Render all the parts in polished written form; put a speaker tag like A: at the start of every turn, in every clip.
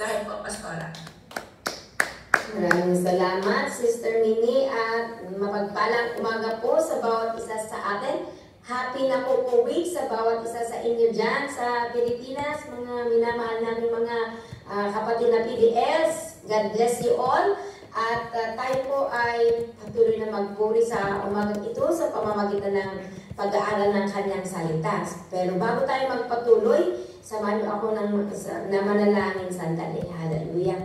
A: Dahil po, Pastora.
B: Maraming salamat, Sister Mimi, at mapagpalang umaga po sa bawat isa sa atin. Happy na po week sa bawat isa sa inyo dyan sa Pilipinas, mga minamahal namin mga kapatid na PDS. God bless you all. At tayo po ay patuloy na magpuri sa umagang ito sa pamamagitan ng pag-aaral ng kanyang salita. Pero bago tayo magpatuloy, samahan niyo ako na manalangin sandali. Hallelujah.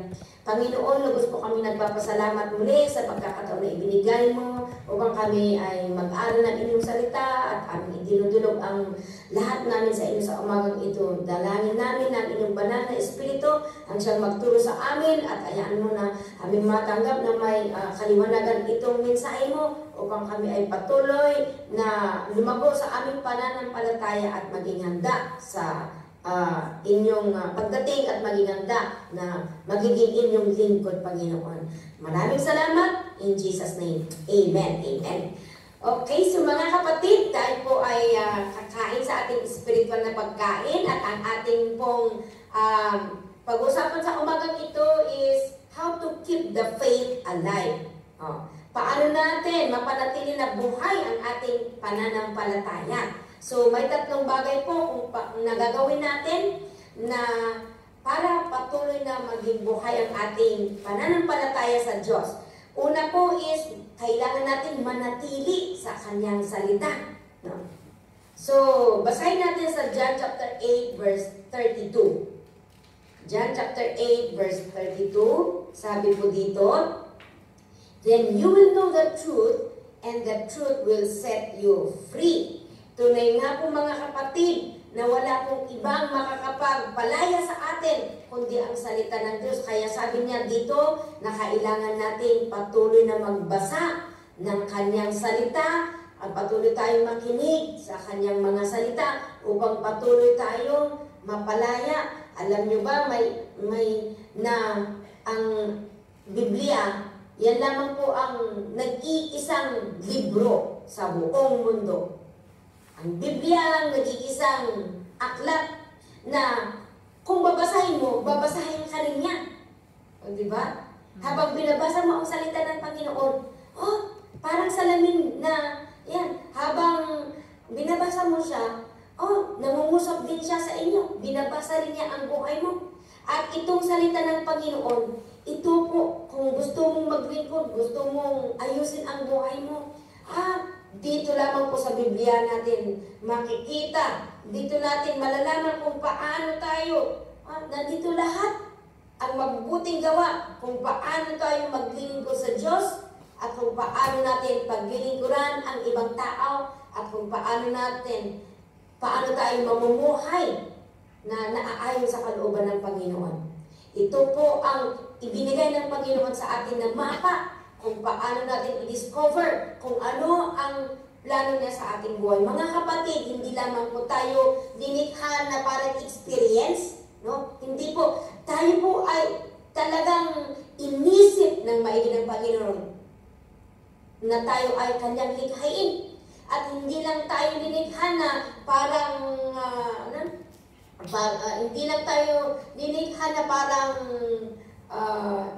B: Panginoon, lubos po kami nagpapasalamat muli sa pagkakataon na ibinigay mo upang kami ay mag-aral ng inyong salita at aming idinudulog ang lahat namin sa inyo sa umagang ito. Dalangin namin ang inyong banal na Espiritu ang siyang magturo sa amin at ayaan mo na aming matanggap na may kaliwanagan itong mensahe mo upang kami ay patuloy na lumago sa aming pananampalataya at maging handa sa inyong pagdating at maging handa na magiging inyong lingkod, Panginoon. Maraming salamat. In Jesus' name. Amen. Amen. Okay, so mga kapatid, tayo po ay kakain sa ating spiritual na pagkain at ang ating pong pag-usapan sa umagang ito is how to keep the faith alive. Paano natin mapanatili na buhay ang ating pananampalataya? So, may tatlong bagay po kung nagagawin natin na para patuloy na maging buhay ang ating pananampalataya sa Diyos. Una po is, kailangan natin manatili sa Kanyang salita. No? So, basahin natin sa John chapter 8 verse 32. John chapter 8 verse 32, sabi po dito, "Then you will know the truth, and the truth will set you free." Tunay nga po mga kapatid na wala pong ibang makakapagpalaya sa atin kundi ang salita ng Diyos. Kaya sabi niya dito na kailangan natin patuloy na magbasa ng Kanyang salita at patuloy tayong makinig sa Kanyang mga salita upang patuloy tayong mapalaya. Alam niyo ba may ang Biblia, yan lamang po ang nag-iisang libro sa buong mundo. Ang Biblia ang nag-iisang aklat na kung babasahin mo, babasahin ka rin niya. O, diba? Habang binabasa mo ang salita ng Panginoon, parang salamin na, yan, habang binabasa mo siya, nangungusap din siya sa inyo. Binabasa rin niya ang buhay mo. At itong salita ng Panginoon, ito po, kung gusto mong maglingkod, gusto mong ayusin ang buhay mo, dito lamang po sa Biblia natin makikita. Dito natin malalaman kung paano tayo. Nandito lahat ang mabubuting gawa. Kung paano tayo maglilingkod sa Diyos at kung paano natin paglilingkuran ang ibang tao at kung paano tayo mamumuhay na naaayon sa kalooban ng Panginoon. Ito po ang ibinigay ng Panginoon sa atin na mapa kung paano natin i-discover kung ano ang plano niya sa ating buhay. Mga kapatid, hindi lamang po tayo linikha na parang experience, no? Hindi po. Tayo po ay talagang inisip ng maigi ng Panginoon na tayo ay Kanyang likhain. At hindi lang tayo linikha na parang hindi lang tayo linikha na parang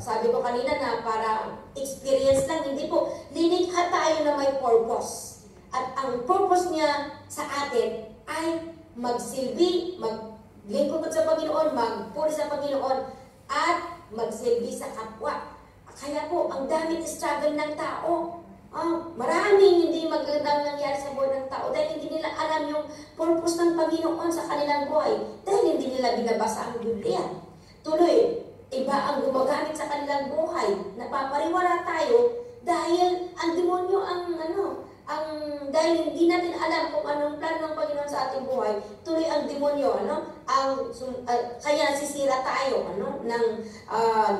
B: sabi ko kanina na para experience lang. Hindi po. Linikha tayo na may purpose. At ang purpose niya sa atin ay magsilbi, maglingkod sa Panginoon, magpuri sa Panginoon, at magsilbi sa kapwa. Kaya po, ang daming struggle ng tao. Maraming hindi magandang nangyari sa buhay ng tao dahil hindi nila alam yung purpose ng Panginoon sa kanilang buhay. Dahil hindi nila binabasa ang Biblia. Tuloy, iba ang gumagamit sa kanilang buhay. Napapariwara tayo dahil ang demonyo dahil hindi natin alam kung anong plano ng Panginoon sa ating buhay, tuloy ang demonyo, kaya nasisira tayo, ng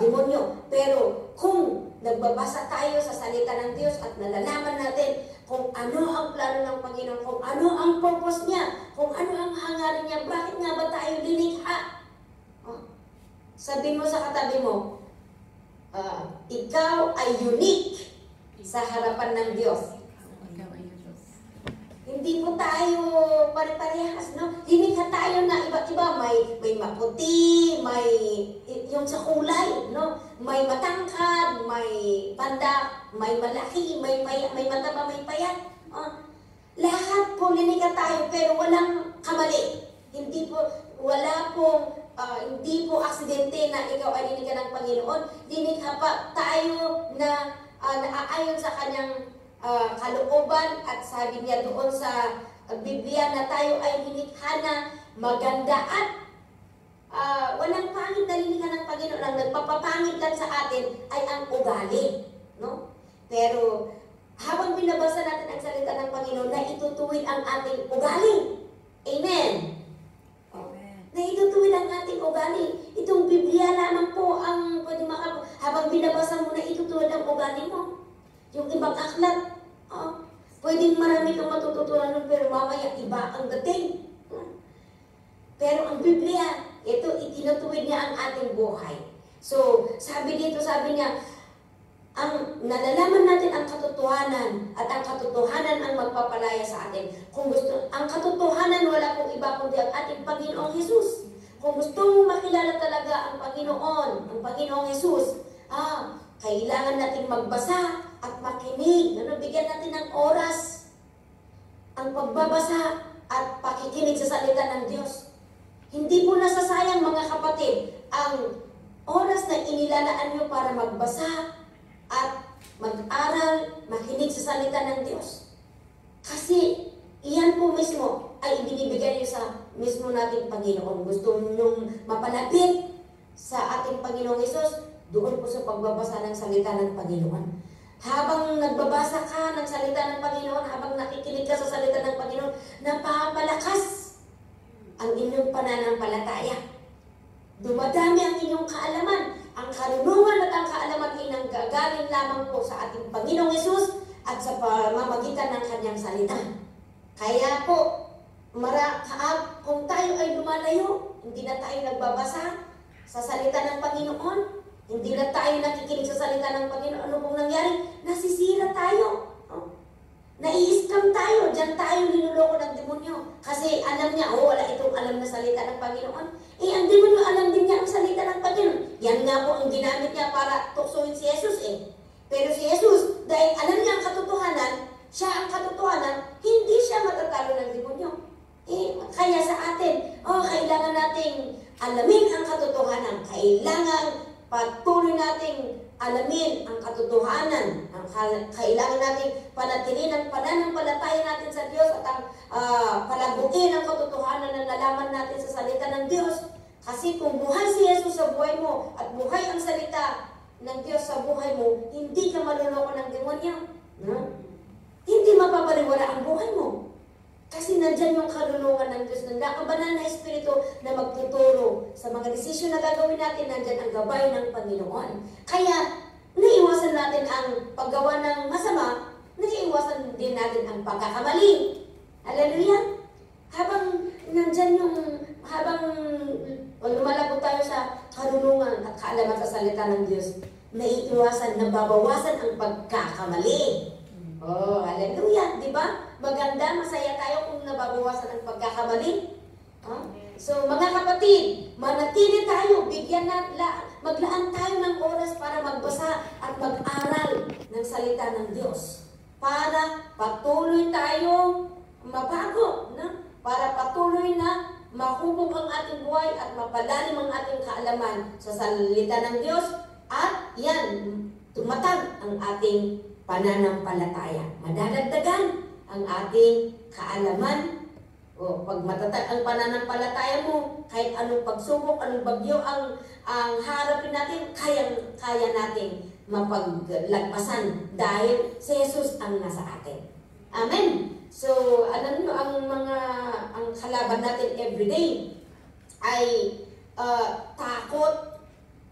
B: demonyo. Pero kung nagbabasa tayo sa salita ng Diyos at nalalaman natin kung ano ang plano ng Panginoon, kung ano ang purpose niya, kung ano ang hangarin niya, bakit nga ba tayo lilikha? Sabi mo sa katabi mo, ikaw ay unique sa harapan ng Diyos. Hindi po tayo pare-parehas, no? Linikha tayo na iba't iba. May maputi, may yung sa kulay, no? May matangkad, may panda, may malaki, may mataba, may payat. Lahat po linika tayo, pero walang kamali. Hindi po, wala pong, hindi po aksidente na ikaw ay linika ng Panginoon. Linikha pa tayo na naaayon sa kanyang kalooban, at sabi niya doon sa Biblia na tayo ay linikha na maganda at walang pangit na linikha ng Panginoon. Ang nagpapapangit lang sa atin ay ang ugali, no? Pero habang binabasa natin ang salita ng Panginoon, na itutuwid ang ating ugali. Amen. Na itutuwid ang ating ugali. Itong Biblia lamang po ang pwede habang binabasa mo, na itutuwid ang ugali mo. Yung ibang aklat, pwedeng marami kang matututunan nun, pero mamaya iba ang dating. Pero ang Biblia, ito, itinutuwid niya ang ating buhay. So, sabi niya, ang nalalaman natin ang katotohanan, at ang katotohanan ang magpapalaya sa atin. Kung gusto, ang katotohanan wala pong iba kundi ang ating Panginoong Hesus. Kung gusto mong makilala talaga ang Panginoong Hesus, kailangan natin magbasa at makinig. Bigyan natin ng oras ang pagbabasa at pakikinig sa salita ng Diyos. Hindi po nasasayang, mga kapatid, ang oras na inilalaan nyo para magbasa at mag-aral, makinig sa salita ng Diyos. Kasi iyan po mismo ay ibinibigay niyo sa mismo nating Panginoon. Gusto nyong mapalapit sa ating Panginoong Hesus, doon po sa pagbabasa ng salita ng Panginoon. Habang nagbabasa ka ng salita ng Panginoon, habang nakikinig ka sa salita ng Panginoon, napapalakas ang inyong pananampalataya. Dumadami ang inyong kaalaman. Ang karunungan at ang kaalaman ay nanggagaling lamang po sa ating Panginoong Hesus at sa pamamagitan ng kanyang salita. Kaya po, kung tayo ay lumalayo, hindi na tayo nagbabasa sa salita ng Panginoon, hindi na tayo nakikinig sa salita ng Panginoon, ano pong nangyari? Nasisira tayo. Nai-scam tayo, diyan tayo niloloko ng demonyo. Kasi alam niya, wala itong alam na salita ng Panginoon. Ang demonyo alam din niya ang salita ng Panginoon. Yan nga po ang ginamit niya para tuksohin si Jesus Pero si Jesus, dahil alam niya ang katotohanan, siya ang katotohanan, hindi siya matatalo ng demonyo. Kaya sa atin, kailangan nating alamin ang katotohanan. Kailangan patuloy nating alamin ang katotohanan. Kailangan nating panatilihin ang pananampalataya natin sa Diyos at ang palaguin ang katotohanan na nalaman natin sa salita ng Diyos. Kasi kung buhay si Jesus sa buhay mo at buhay ang salita ng Diyos sa buhay mo, hindi ka maluloko ng demonyo. Hindi mapapaliwala ang buhay mo. Kasi nandyan yung karunungan ng Diyos, ng nakabanal na Espiritu na magtuturo sa mga desisyon na gagawin natin. Nandyan ang gabay ng Panginoon. Kaya, naiiwasan natin ang paggawa ng masama, naiiwasan din natin ang pagkakamali. Hallelujah! Habang lumalago tayo sa karunungan at kaalaman sa salita ng Diyos, naiiwasan, nababawasan ang pagkakamali. Hallelujah! Di ba? Maganda, masaya tayo kung nababawasan ang pagkakamali. So, mga kapatid, manatili tayo, maglaan tayo ng oras para magbasa at mag-aral ng salita ng Diyos. Para patuloy tayo mabago, para patuloy na mahubog ang ating buhay at mapalalim ang ating kaalaman sa salita ng Diyos. At yan, tumatag ang ating pananampalataya. Madadagdagan ang ating kaalaman. Pag matatag ang pananampalataya mo, kahit anong pagsubok, anong bagyo ang harapin natin, kaya nating mapaglagpasan dahil si Jesus ang nasa atin. Amen. So, alam nyo, ang kalaban natin everyday ay takot,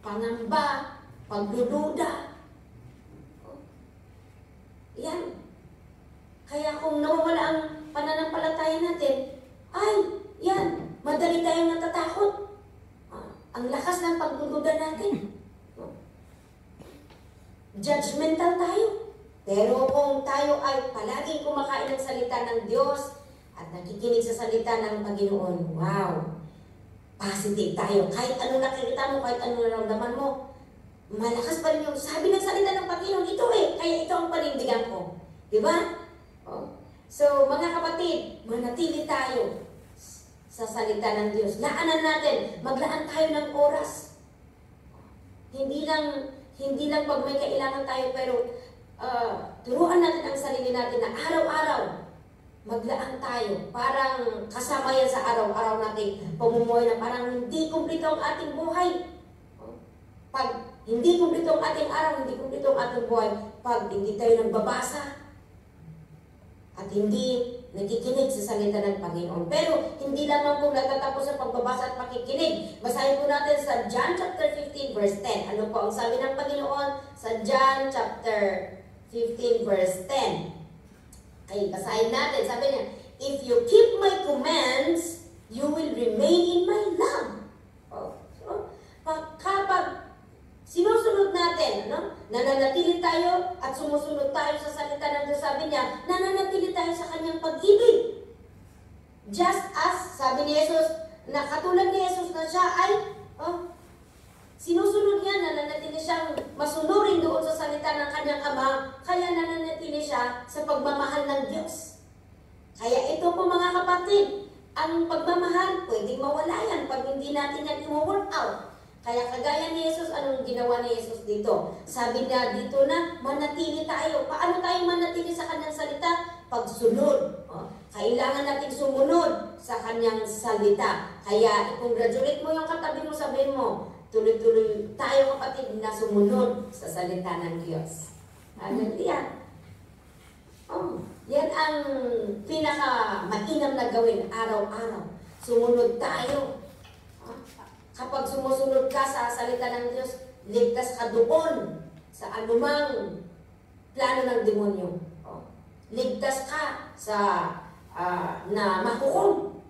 B: pangamba, pagdududa. Yan. Kaya kung nawawala ang pananampalataya natin, madali tayong natatakot. Ang lakas ng pagdududa natin. Judgmental tayo. Pero kung tayo ay palaging kumakain ng salita ng Diyos at nakikinig sa salita ng Panginoon, wow! positive tayo. Kahit anong nakikita mo, kahit anong nararamdaman mo, malakas pa rin yung sabi ng salita ng Panginoon, ito kaya ito ang panindigan ko. Diba? Oh. So, mga kapatid, manatili tayo sa salita ng Diyos. Laanan natin, maglaan tayo ng oras. Hindi lang pag may kailangan tayo, pero turuan natin ang sarili natin na araw-araw, maglaan tayo. Parang kasama yan sa araw-araw natin pamumuhay na parang hindi kumplito ang ating buhay. Pag hindi kumplito ang ating araw, hindi kumplito ang ating buhay, pag hindi tayo nagbabasa, at hindi nakikinig sa salita ng Panginoon. Pero hindi lamang po natatapos sa pagbabasa at pakikinig. Basahin po natin sa John chapter 15 verse 10. Ano po ang sabi ng Panginoon sa John chapter 15 verse 10? Okay, basahin natin. Sabi niya, if you keep my commands, you will remain in my love. So, kapag sinusunod natin, nananatili tayo at sumusunod tayo sa salita ng Diyos, sabi niya, nananatili tayo sa kanyang pag-ibig. Just as, sabi ni Jesus, na katulad ni Jesus na siya ay, sinusunod niya, nananatili siyang masunurin doon sa salita ng kanyang Ama, kaya nananatili siya sa pagmamahal ng Diyos. Kaya ito po mga kapatid, ang pagmamahal, pwedeng mawala yan pag hindi natin yan i-work out. Kaya kagaya ni Jesus, anong ginawa ni Jesus dito? Sabi niya dito na manatili tayo. Paano tayo manatili sa kanyang salita? Pagsunod. Kailangan natin sumunod sa kanyang salita. Kaya i-congratulate mo yung katabi mo, sabihin mo, tuloy-tuloy tayo kapatid na sumunod sa salita ng Diyos. Hallelujah. Yan ang pinaka-mainam na gawin araw-araw. Sumunod tayo. Kapag sumusunod ka sa salita ng Diyos, ligtas ka doon sa anumang plano ng demonyo. Ligtas ka sa na mahukom.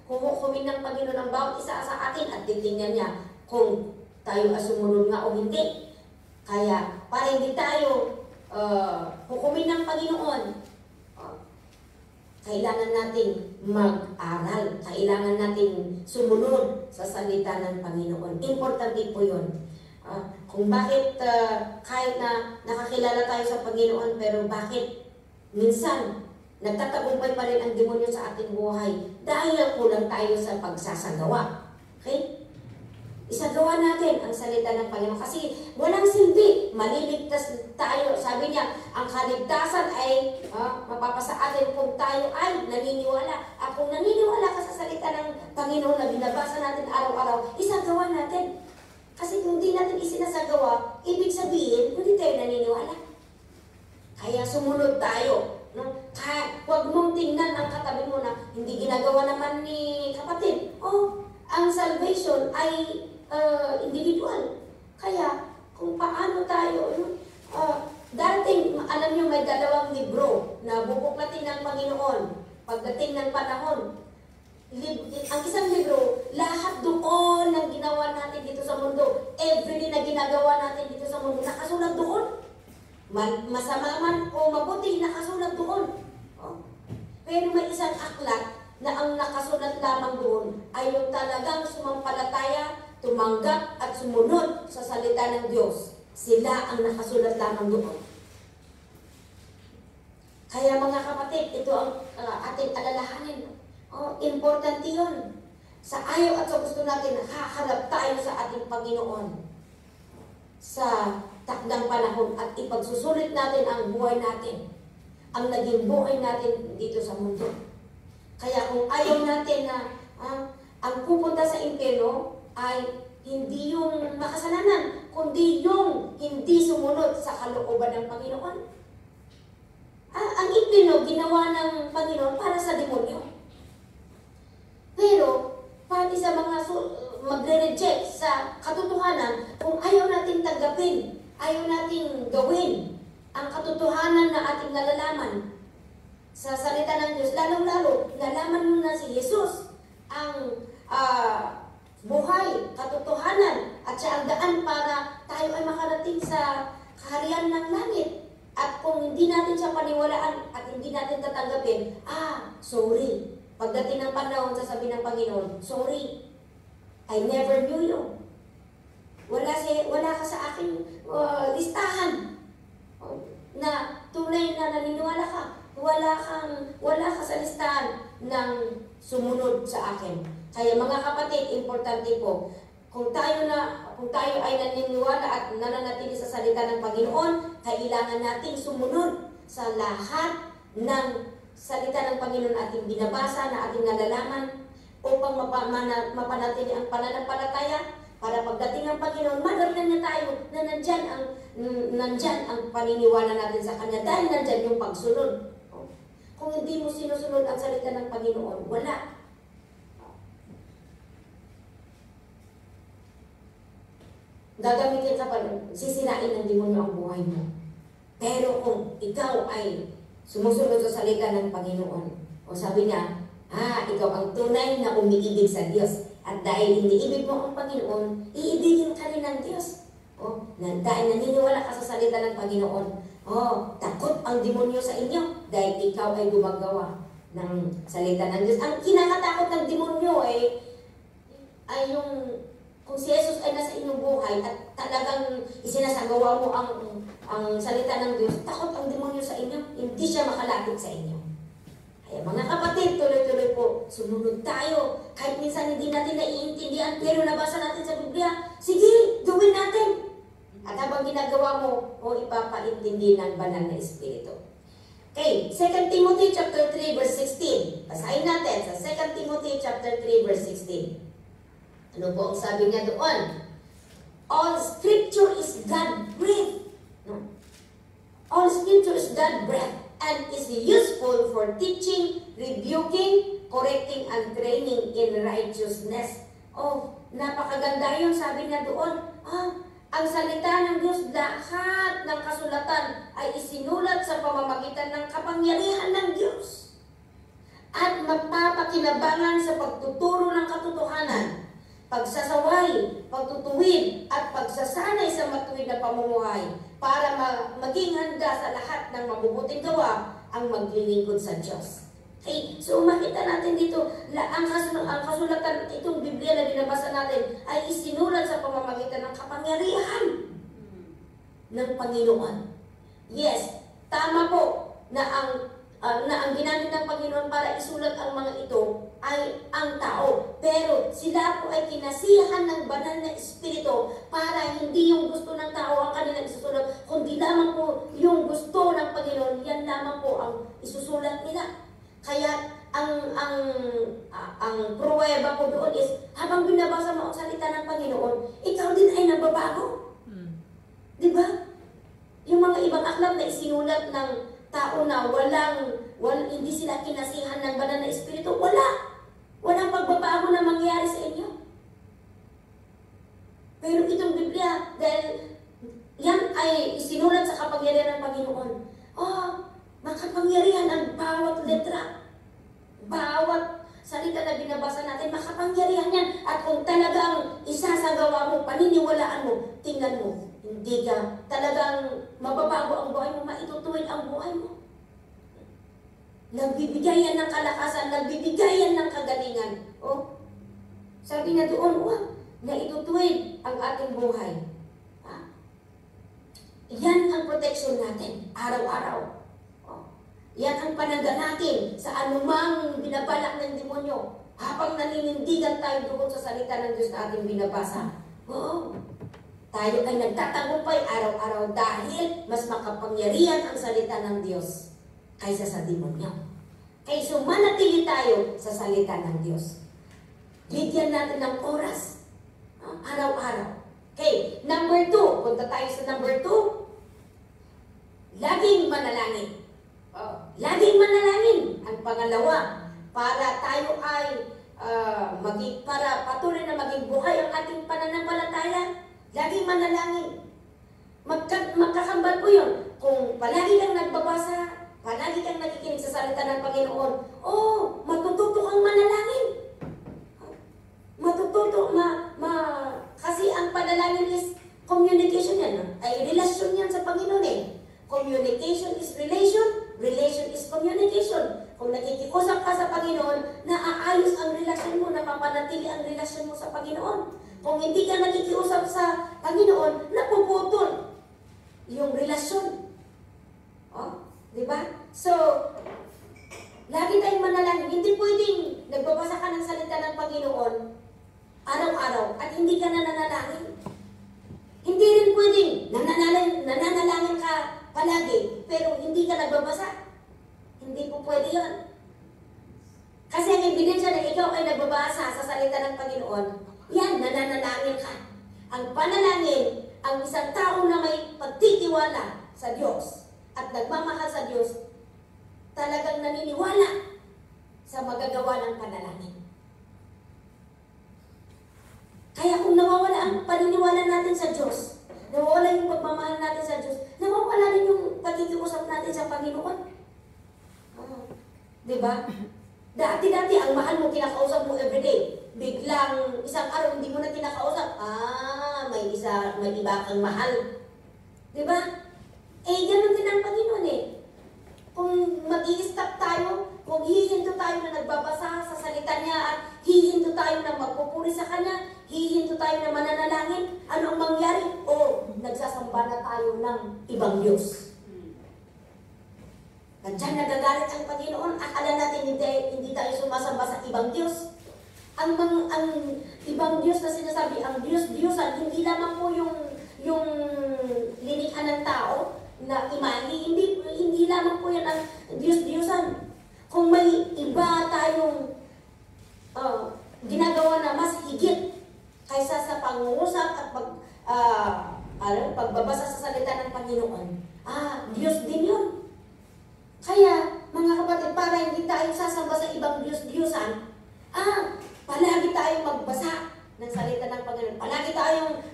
B: Huhukumin ng Panginoon ang bawat isa sa atin at titingnan niya kung tayo ay sumunod nga o hindi. Kaya para hindi tayo hukumin ng Panginoon, kailangan nating mag-aral. Kailangan nating sumunod sa salita ng Panginoon. Importante po yun. Kung bakit kahit na nakakilala tayo sa Panginoon, pero bakit minsan nagtatagumpay pa rin ang demonyo sa ating buhay dahil kulang tayo sa pagsasagawa. Okay? Isagawa natin ang salita ng Panginoon kasi walang silbi. Maliligtas tayo. Sabi niya, ang kaligtasan ay mapapasa atin kung tayo ay naniniwala. At kung naniniwala ka sa salita ng Panginoon na binabasa natin araw-araw, isagawa natin. Kasi kung hindi natin isinasagawa, ibig sabihin, hindi tayo naniniwala. Kaya sumunod tayo. Huwag mong tingnan ang katabi mo na hindi ginagawa naman ni kapatid. Ang salvation ay individual. Kaya, kung paano tayo, dating, alam nyo, may 2 libro na bubuklatin ng Panginoon pagdating ng panahon. Ang isang libro, lahat doon ng ginawa natin dito sa mundo, everyday na ginagawa natin dito sa mundo, nakasulat doon. Masama man o mabuti, nakasulat doon. Pero may isang aklat na ang nakasulat lamang doon ay yung talagang sumampalataya, tumanggap at sumunod sa salita ng Diyos. Sila ang nakasulat lamang doon. Kaya mga kapatid, ito ang ating alalahanin. Importante yun. Sa ayaw at sa gusto natin, haharap tayo sa ating Panginoon sa takdang panahon at ipagsusulit natin ang buhay natin, ang naging buhay natin dito sa mundo. Kaya kung ayaw natin na ang pupunta sa impyerno ay hindi yung makasalanan, kundi yung hindi sumunod sa kalooban ng Panginoon. Ang impyerno ginawa ng Panginoon para sa demonyo. Pero pati sa mga magre-reject sa katotohanan, kung ayaw nating tanggapin, ayaw nating gawin ang katotohanan na ating nalalaman sa salita ng Diyos, lalong-lalo, nalaman mo na si Jesus, ang buhay, katotohanan, at siya ang daan para tayo ay makarating sa kaharian ng langit. At kung hindi natin siya paniwalaan at hindi natin tatanggapin, sorry. Pagdating ng panahon, sasabihin ng Panginoon, sorry. I never knew you. Wala ka sa aking listahan. Na tunay na naniniwala ka. Wala ka sa listahan ng sumunod sa akin. Kaya mga kapatid, importante po, kung tayo ay naniniwala at nananatili sa salita ng Panginoon, kailangan nating sumunod sa lahat ng salita ng Panginoon ating binabasa, na ating nalalaman, upang mapanatili ang pananampalataya, para pagdating ng Panginoon, maramdaman niya tayo na nandyan ang paniniwala natin sa Kanya, dahil nandyan yung pagsunod. Kung hindi mo sinusunod ang salita ng Panginoon, wala. Gagamitin ka pa, sisirain ng demonyo ang buhay mo. Pero kung ikaw ay sumusunod sa salita ng Panginoon, o sabi niya, ikaw ang tunay na umiibig sa Diyos. At dahil iniibig mo ang Panginoon, iibigin ka rin ng Diyos. Dahil naniniwala ka sa salita ng Panginoon, takot ang demonyo sa inyo dahil ikaw ay gumagawa ng salita ng Diyos. Ang kinakatakot ng demonyo ay yung kung si Jesus ay nasa inyong buhay at talagang isinasagawa mo ang salita ng Diyos, takot ang demonyo sa inyo, hindi siya makalapit sa inyo. Kaya mga kapatid, tuloy-tuloy po, sumunod tayo. Kahit minsan hindi natin naiintindihan, pero nabasa natin sa Biblia, sige, gawin natin. At habang ginagawa mo, ipapaintindi ng banal na Espiritu. Okay, 2 Timothy chapter 3 verse 16. Basahin natin sa 2 Timothy chapter 3 verse 16. Ano po ang sabi niya doon? All scripture is God-breathed. No? All scripture is God-breathed and is useful for teaching, rebuking, correcting, and training in righteousness. Napakaganda yun, sabi niya doon. Ang salita ng Diyos, lahat ng kasulatan ay isinulat sa pamamagitan ng kapangyarihan ng Diyos. At mapapakinabangan sa pagtuturo ng katotohanan, pagsasaway, pagtutuwid, at pagsasanay sa matuwid na pamumuhay, para maging handa sa lahat ng mabubuting gawa ang maglilingkod sa Diyos. Okay, so makita natin dito, ang kasulatan, itong Biblia na binabasa natin, ay isinulat sa pamamagitan ng kapangyarihan ng Panginoon. Yes, tama po na ang ginamit ng Panginoon para isulat ang mga ito ay ang tao. Pero sila po ay kinasihan ng banal na Espiritu para hindi yung gusto ng tao ang kanilang isusulat, kundi lamang po yung gusto ng Panginoon, yan lamang po ang isusulat nila. Kaya ang pruweba po doon is, habang binabasa mo ang salita ng Panginoon, ikaw din ay nababago. Di ba? Yung mga ibang aklat na isinulat ng tao na hindi sila kinasihan ng banal na Espiritu, walang pagbabago na mangyari sa inyo. Pero itong Biblia, dahil yan ay isinulat sa kapangyarihan ng Panginoon, makapangyarihan ang bawat letra, bawat salita na binabasa natin, makapangyarihan yan. At kung talagang isasagawa mo, paniniwalaan mo, tingnan mo, hindi ka talagang mababago ang buhay mo, maitutuwid ang buhay mo. Nagbibigay yan ng kalakasan, nagbibigay yan ng kagalingan. Sabi na doon, na itutuwid ang ating buhay. Yan ang protection natin, araw-araw. Yan ang panangga natin sa anumang binabalak ng demonyo habang naninindigan tayo doon sa salita ng Diyos na ating binabasa. Tayo ay nagtatagumpay araw-araw dahil mas makapangyarihan ang salita ng Diyos kaysa sa demonyo. Kaya so manatili tayo sa salita ng Diyos. Bigyan natin ng oras, araw-araw. Okay, number 2. Punta tayo sa number 2. Laging manalangin. Laging manalangin. Ang pangalawa, para tayo ay para patuloy na maging buhay ang ating pananampalataya, laging manalangin. Magkakambal po yun. Kung palagi kang nagbabasa, palagi kang nakikinig sa salita ng Panginoon, matututo kang manalangin. Matututo, kasi ang panalangin is communication yan. Ay relasyon yan sa Panginoon eh. Communication is relation. relation is communication. Kung nakikiusap ka sa Panginoon, naaayos ang relasyon mo, napapanatili ang relasyon mo sa Panginoon. Kung hindi ka nakikiusap sa Panginoon, napuputol yung relasyon. Oh, di ba? So, lagi tayong manalangin. Hindi pwedeng nagbabasa ka ng salita ng Panginoon araw-araw at hindi ka nananalangin. Hindi rin pwedeng nananalangin ka palagi pero hindi ka nagbabasa. Hindi po pwede yun. Kasi ang ebidensya na ikaw ay nagbabasa sa salita ng Panginoon, yan, nananalangin ka. Ang panalangin, ang isang tao na may pagtitiwala sa Diyos at nagmamahal sa Diyos, talagang naniniwala sa magagawa ng panalangin. Kaya kung nawawala ang paniniwala natin sa Diyos, nawawala yung pagmamahal natin sa Diyos, nawawala rin yung pagkikiusap natin sa Panginoon. Diba? Dati-dati, ang mahal mo, kinakausap mo everyday. Biglang isang araw, hindi mo na kinakausap. May iba kang mahal. Diba? Ganun din ang Panginoon eh. Kung mag-i-stop tayo, kung hihinto tayo na nagbabasa sa salita niya at hihinto tayo na magpupuri sa Kanya, hihinto tayo na mananalangin, ano ang mangyari? Nagsasamba na tayo ng ibang Diyos. At dyan nagagalit ang Panginoon, akala natin hindi tayo sumasamba sa ibang Diyos. Ang ibang Diyos na sinasabi, ang Diyos-Diyosan, hindi lamang po yung linikha ng tao na imani, hindi lamang po yan ang Diyos-Diyosan. Kung may iba tayong ginagawa na mas higit kaysa sa pangungusap at pagbabasa sa salita ng Panginoon, Diyos din yun. Kaya, mga kapatid, para hindi tayo sasamba sa ibang Diyos-Diyosan, palagi tayong magbasa ng salita ng Panginoon.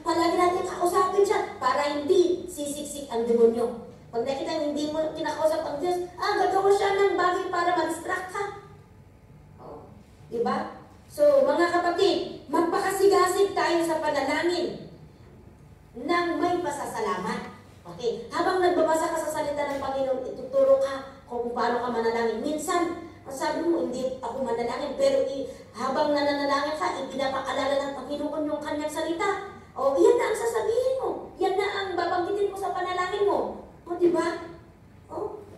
B: Palagi natin kausapin siya para hindi sisiksik ang demonyo. Pag nakita hindi mo kinakausap ang Diyos, gagawa siya ng bagay para ma-distract ka. Diba? So, mga kapatid, magpakasigasig tayo sa panalangin nang may pasasalamat. Okay, habang nagbabasa ka sa salita ng Panginoon, ituturo ka kung paano ka manalangin. Minsan, sabi mo, hindi ako manalangin, pero habang nananalangin ka, ipinapaalala ng Panginoon yung kanyang salita. Yan na ang sasabihin mo. Yan na ang babanggitin mo sa panalangin mo. Diba?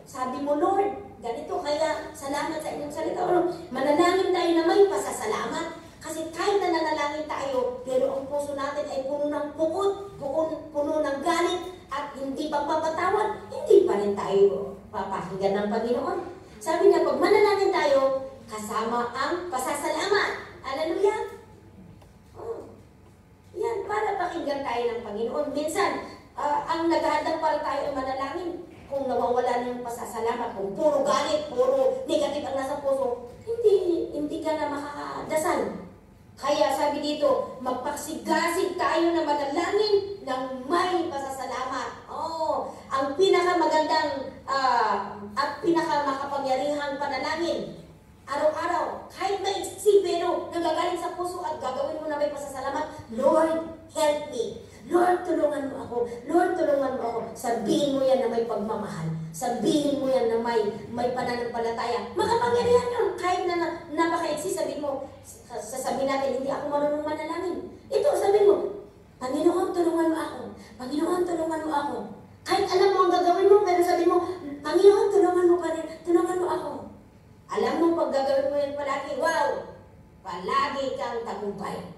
B: Sabi mo, Lord, ganito, kaya salamat sa inyong salita. Manalangin tayo na may pasasalamat. Kasi kahit na nanalangin tayo, pero ang puso natin ay puno ng pukot, puno ng galit, at hindi pagpapatawad, hindi pa rin tayo papakinggan ng Panginoon. Sabi niya, pag manalangin tayo, kasama ang pasasalamat. Hallelujah! Yan, para pakinggan tayo ng Panginoon. Minsan, ang naghahandang para tayo ay manalangin, kung nawawala na yung pasasalamat, kung puro galit, puro negative ang nasa puso, hindi ka na makakadasal. Kaya sabi dito, magpakasigasig tayo na manalangin ng may pasasalamat. Ang pinakamagandang at pinakamakapangyarihang panalangin. Araw-araw, kahit maiksi pero nagagaling sa puso at gagawin mo na may pasasalamat, Lord, help me. Lord, tulungan mo ako. Lord, tulungan mo ako. Sabihin mo yan na may pagmamahal. Sabihin mo yan na may pananampalataya. Makapangyarihan yun. Kahit na napaka-eksi, sabihin mo, sasabihin natin, hindi ako marunong manalangin. Ito, sabihin mo, Panginoon, tulungan mo ako. Panginoon, tulungan mo ako. Kahit alam mo ang gagawin mo, pero sabihin mo, Panginoon, tulungan mo pa rin. Tulungan mo ako. Alam mo, pag gagawin mo yan palagi, wow! Palagi kang tagumpay.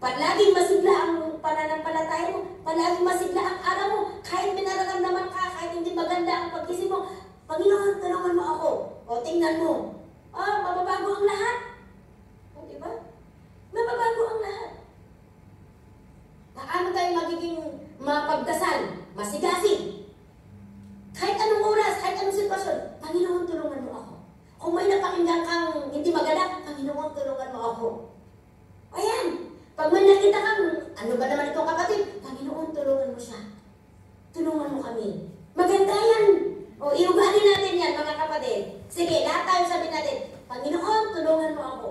B: Palaging masigla ang pananampalataya mo. Palaging masigla ang araw mo. Kahit minararamdaman ka, kahit hindi maganda ang pagkisip mo, Panginoon, tulungan mo ako. Tingnan mo. Mababago ang lahat. Diba? Mababago ang lahat. Paano tayo magiging mapagdasal? Masigasig. Kahit anong oras, kahit anong sitwasyon, Panginoon, tulungan mo ako. Kung may napakinggan kang hindi maganda, Panginoon, tulungan mo ako. Ayan. Pag may nakita kang, ano ba naman itong kapatid? Panginoon, tulungan mo siya. Tulungan mo kami. Maganda yan. Iugali natin yan, mga kapatid. Sige, lahat tayo sabi natin, Panginoon, tulungan mo ako.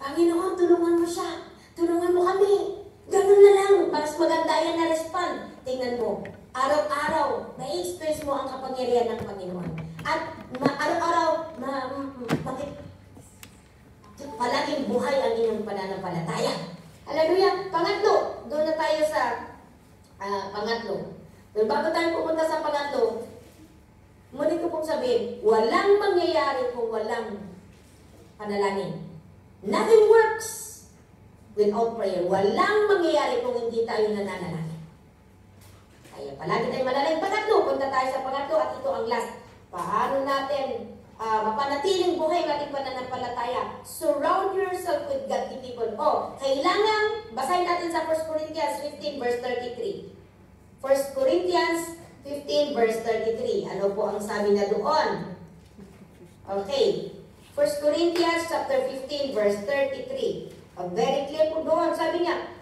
B: Panginoon, tulungan mo siya. Tulungan mo kami. Ganun na lang. Mas maganda yan na respond. Tingnan mo. araw-araw, na-experience mo ang kapangyarihan ng Panginoon. At araw-araw, palaging buhay ang inyong pananampalataya. Hallelujah! Pangatlo, doon na tayo sa pangatlo. Bago tayo pupunta sa pangatlo, muli ko pong sabihin, walang mangyayari kung walang panalangin. Nothing works without prayer. Walang mangyayari kung hindi tayo nananalangin. Kaya palagi tayo manalangin. Pangatlo, punta tayo sa pangatlo at ito ang last. Paano natin mapanatiling buhay ng ating pananampalataya? Surround yourself with godly people. Kailangan, basahin natin sa 1 Corinthians 15 verse 33. 1 Corinthians 15 verse 33. Ano po ang sabi na doon? Okay. 1 Corinthians chapter 15 verse 33. Very clear po doon. Sabi niya,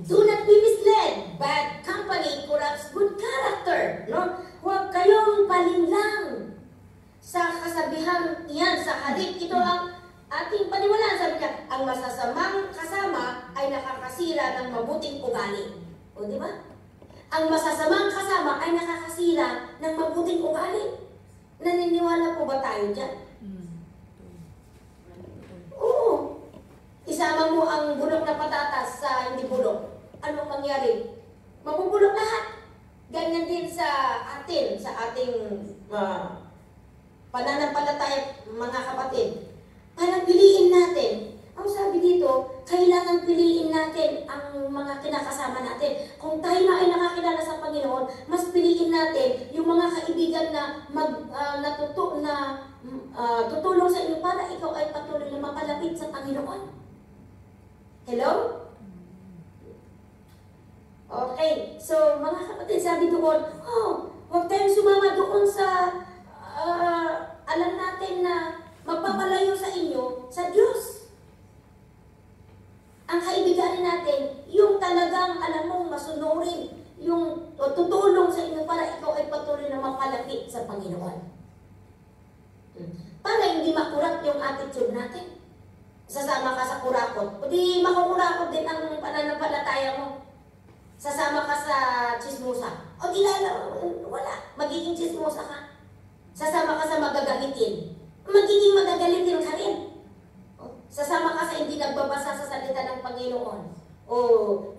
B: do not be misled. Bad company corrupts good character. No? Huwag kayong palinlang sa kasabihan iyan, sa harit. Ito ang ating paniwalaan. Sabi niya, ang masasamang kasama ay nakakasira ng mabuting ugali. O, di ba? Ang masasamang kasama ay nakakasira ng mabuting ugali. Naniniwala po ba tayo dyan? Oo. Isama mo ang bulok na patatas sa hindi bulok. Anong mangyari? Mabubulok lahat. Ganyan din sa ating pananampalataya, mga kapatid. Parang piliin natin. Ang sabi dito, kailangan piliin natin ang mga kinakasama natin. Kung tayo na ay nakakilala sa Panginoon, mas piliin natin yung mga kaibigan na tutulong sa inyo para ikaw ay patuloy na mapalapit sa Panginoon. Hello? Okay. So, mga kapatid, sabi doon, huwag tayong sumama doon sa alam natin na magpapalayo sa inyo sa Diyos. Ang kaibiganin natin, yung talagang, alam mong masunurin, yung tutulong sa inyo para ikaw ay patuloy na mapalapit sa Panginoon. Para hindi makurak yung attitude natin. Sasama ka sa kurakot, o di makukurakot din ang pananampalataya mo. Sasama ka sa chismosa, o di wala, magiging chismosa ka. Sasama ka sa magagalitin, magiging magagalitin ka rin. Sasama ka sa hindi nagbabasa sa salita ng Panginoon, o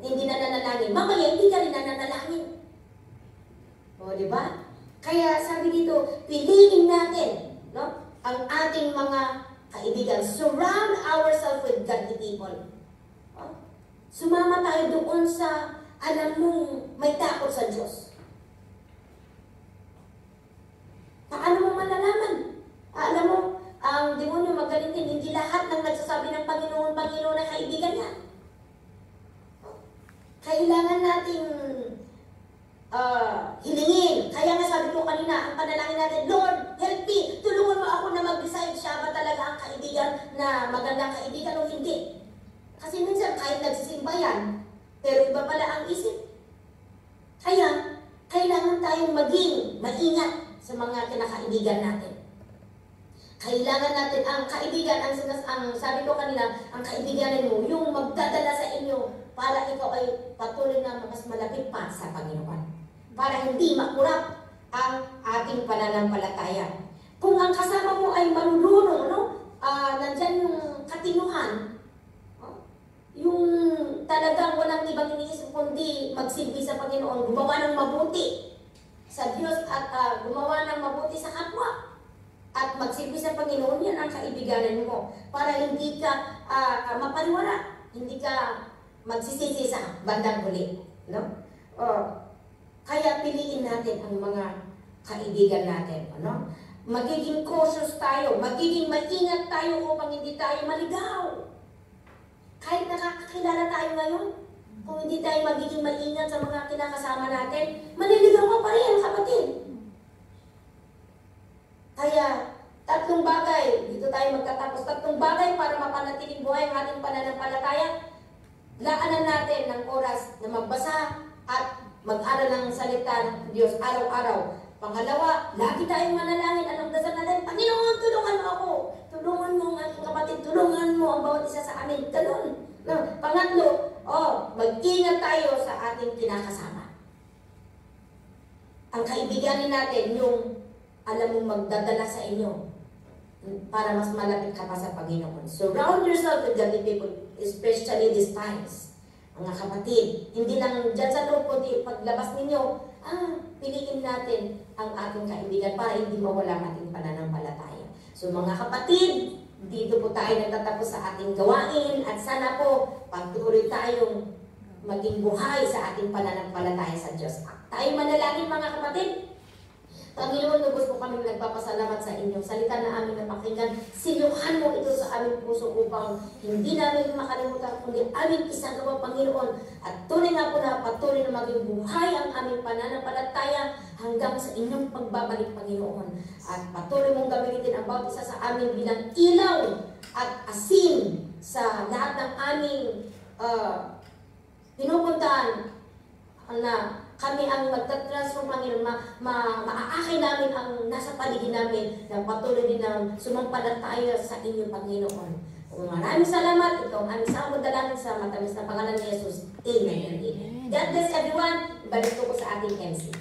B: hindi nananalangin, mamaya hindi ka rin nananalangin. O, di ba? Kaya sabi dito, piliin natin, no, ang ating mga kaibigan. Surround ourselves with godly people. Sumama tayo doon sa alam mong may takot sa Diyos. Paano mo malalaman? Alam mo, ang demonyo magaling din, hindi lahat ng nagsasabi ng Panginoon na kaibigan niya. Kailangan nating hilingin. Kaya nga sabi ko kanina, ang panalangin natin, Lord, help me, tulungan mo ako na mag-decide siya ba talaga ang kaibigan na magandang kaibigan o hindi. Kasi minsan kahit nagsisimba yan, pero iba pala ang isip. Kaya, kailangan tayong maging maingat sa mga kinakaibigan natin. Kailangan natin, ang kaibigan, ang sabi ko kanina, ang kaibiganin mo, yung magdadala sa inyo para ikaw ay patuloy na mas malapit pa sa Panginoon. Para hindi makurap ang ating pananampalataya. Kung ang kasama mo ay marunong, nandyan yung katinuhan, yung talagang walang ibang iniisip kundi magsilbi sa Panginoon, gumawa ng mabuti sa Diyos at gumawa ng mabuti sa kapwa. At magsilbi sa Panginoon, yan ang kaibiganan mo. Para hindi ka mapaniwala, hindi ka magsisisi sa bandang huli. No? Kaya piliin natin ang mga kaibigan natin. Ano? Magiging cautious tayo, magiging maingat tayo upang hindi tayo maligaw. Kahit nakakakilala tayo ngayon, kung hindi tayo magiging maingat sa mga kinakasama natin, maliligaw ka pa rin, kapatid. Kaya, tatlong bagay, dito tayo magtatapos, tatlong bagay para mapanatiling buhay ang ating pananampalataya. Laanan natin ng oras na magbasa at mag-aral ng salita ng Diyos araw-araw. Pangalawa, lagi tayong manalangin. Anong dasal natin? Panginoon, tulungan mo ako. Tulungan mo ang aking kapatid. Tulungan mo ang bawat isa sa amin. Ganun. No. Pangatlo, mag-ingat tayo sa ating kinakasama. ang kaibiganin natin yung alam mong magdadala sa inyo para mas malapit ka pa sa Panginoon. Surround yourself with godly people, especially these times. Mga kapatid, hindi lang dyan sa loob, kundi paglabas ninyo, piliin natin ang ating kaibigan para hindi mawala ang ating pananampalataya. So mga kapatid, dito po tayo nagtatapos sa ating gawain at sana po patuloy tayong maging buhay sa ating pananampalataya sa Diyos. Tayo manalangin mga kapatid. Panginoon, lubos po kami nagpapasalamat sa inyong salita na aming napakinggan. Sinuhan mo ito sa aming puso upang hindi namin makalimutan kundi aming isagawa, Panginoon. At tunay nga po na patuloy na maging buhay ang aming pananampalataya hanggang sa inyong pagbabalik, Panginoon. At patuloy mong gamitin ang bawat isa sa amin bilang ilaw at asin sa lahat ng aming pinupuntahan na kami ang magtatransform, Panginoon, maaakin namin ang nasa paligid namin na patuloy din na sumampalataya sa inyo, Panginoon. Maraming salamat. Ito ang aming samang dalangin sa matamis na pangalan ni Jesus. Amen and amen. God bless everyone. Balik ko sa ating MC.